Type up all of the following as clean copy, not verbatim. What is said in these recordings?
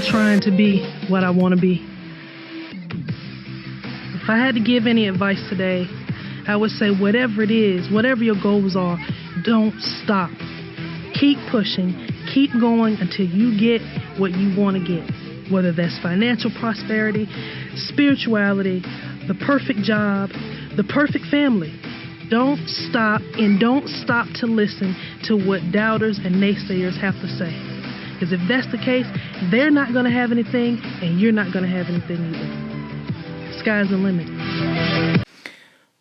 trying to be what I want to be. If I had to give any advice today, I would say whatever it is, whatever your goals are, don't stop. Keep pushing, keep going until you get what you want to get. Whether that's financial prosperity, spirituality, the perfect job, the perfect family. Don't stop, and don't stop to listen to what doubters and naysayers have to say. Because if that's the case, they're not going to have anything, and you're not going to have anything either. Sky's the limit.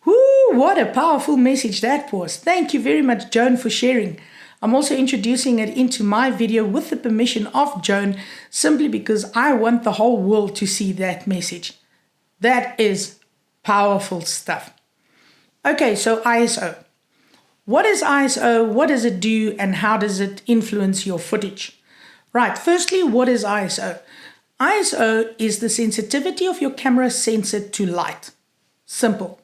Woo, what a powerful message that was. Thank you very much, Joan, for sharing. I'm also introducing it into my video with the permission of Joan, simply because I want the whole world to see that message. That is powerful stuff. Okay, so ISO. What is ISO? What does it do? And how does it influence your footage? Right, firstly, what is ISO? ISO is the sensitivity of your camera sensor to light. Simple.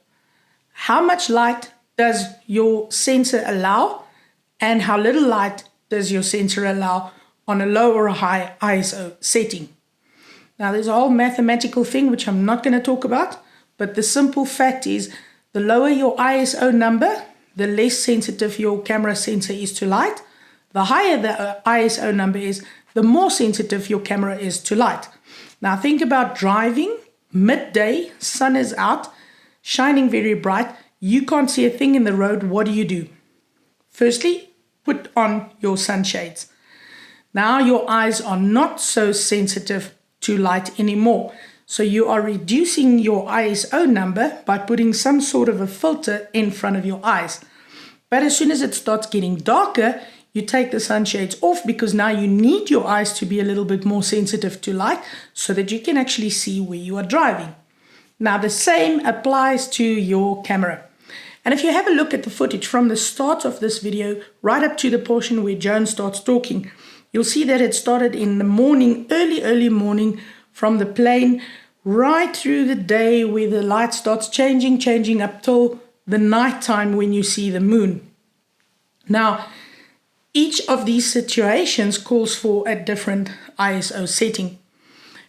How much light does your sensor allow? And how little light does your sensor allow on a low or a high ISO setting? Now, there's a whole mathematical thing which I'm not going to talk about, but the simple fact is the lower your ISO number, the less sensitive your camera sensor is to light. The higher the ISO number is, the more sensitive your camera is to light. Now, think about driving, midday, sun is out, shining very bright, you can't see a thing in the road. What do? Firstly, put on your sunshades. Now your eyes are not so sensitive to light anymore. So you are reducing your ISO number by putting some sort of a filter in front of your eyes. But as soon as it starts getting darker, you take the sunshades off, because now you need your eyes to be a little bit more sensitive to light so that you can actually see where you are driving. Now the same applies to your camera. And if you have a look at the footage from the start of this video right up to the portion where Joan starts talking, you'll see that it started in the morning, early morning, from the plane right through the day where the light starts changing up till the night time when you see the moon. Now, each of these situations calls for a different ISO setting.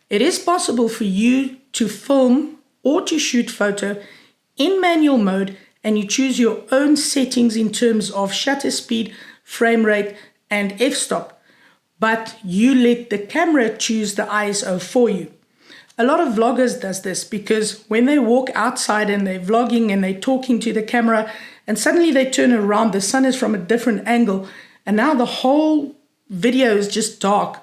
It is possible for you to film or to shoot photo in manual mode, and you choose your own settings in terms of shutter speed, frame rate, and f-stop. But you let the camera choose the ISO for you. A lot of vloggers does this, because when they walk outside and they're vlogging and they're talking to the camera, and suddenly they turn around, the sun is from a different angle, and now the whole video is just dark.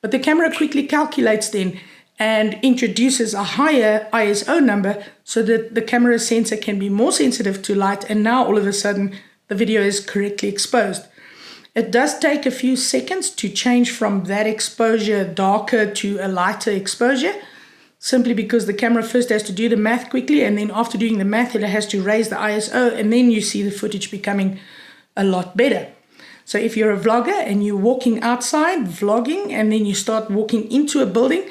But the camera quickly calculates then and introduces a higher ISO number so that the camera sensor can be more sensitive to light, and now all of a sudden the video is correctly exposed. It does take a few seconds to change from that exposure darker to a lighter exposure, simply because the camera first has to do the math quickly, and then after doing the math it has to raise the ISO, and then you see the footage becoming a lot better. So if you're a vlogger and you're walking outside vlogging, and then you start walking into a building,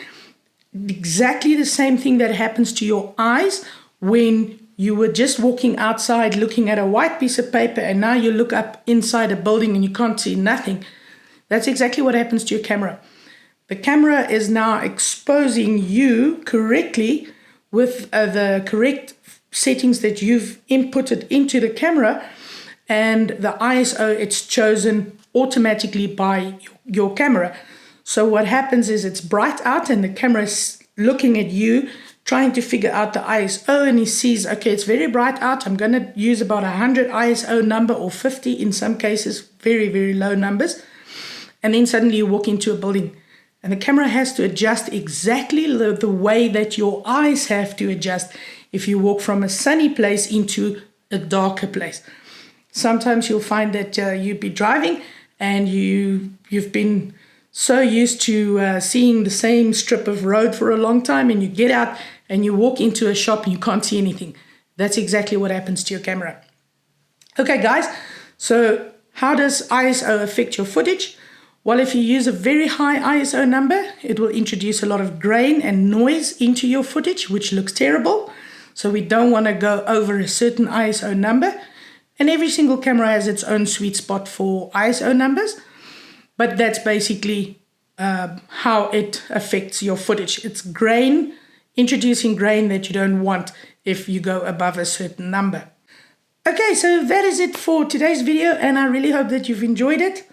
exactly the same thing that happens to your eyes when you were just walking outside looking at a white piece of paper, and now you look up inside a building and you can't see nothing. That's exactly what happens to your camera. The camera is now exposing you correctly with the correct settings that you've inputted into the camera, and the ISO, it's chosen automatically by your camera. So what happens is it's bright out and the camera is looking at you, trying to figure out the ISO, and he sees, okay, it's very bright out. I'm going to use about 100 ISO number, or 50 in some cases, very, very low numbers. And then suddenly you walk into a building and the camera has to adjust exactly the way that your eyes have to adjust if you walk from a sunny place into a darker place. Sometimes you'll find that you'd be driving and you've been so used to seeing the same strip of road for a long time, and you get out and you walk into a shop and you can't see anything. That's exactly what happens to your camera. Okay, guys, so how does ISO affect your footage? Well, if you use a very high ISO number, it will introduce a lot of grain and noise into your footage, which looks terrible. So we don't want to go over a certain ISO number. And every single camera has its own sweet spot for ISO numbers. But that's basically how it affects your footage. It's grain, introducing grain that you don't want if you go above a certain number. Okay, so that is it for today's video, and I really hope that you've enjoyed it.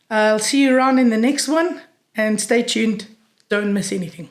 I'll see you around in the next one, and stay tuned. Don't miss anything.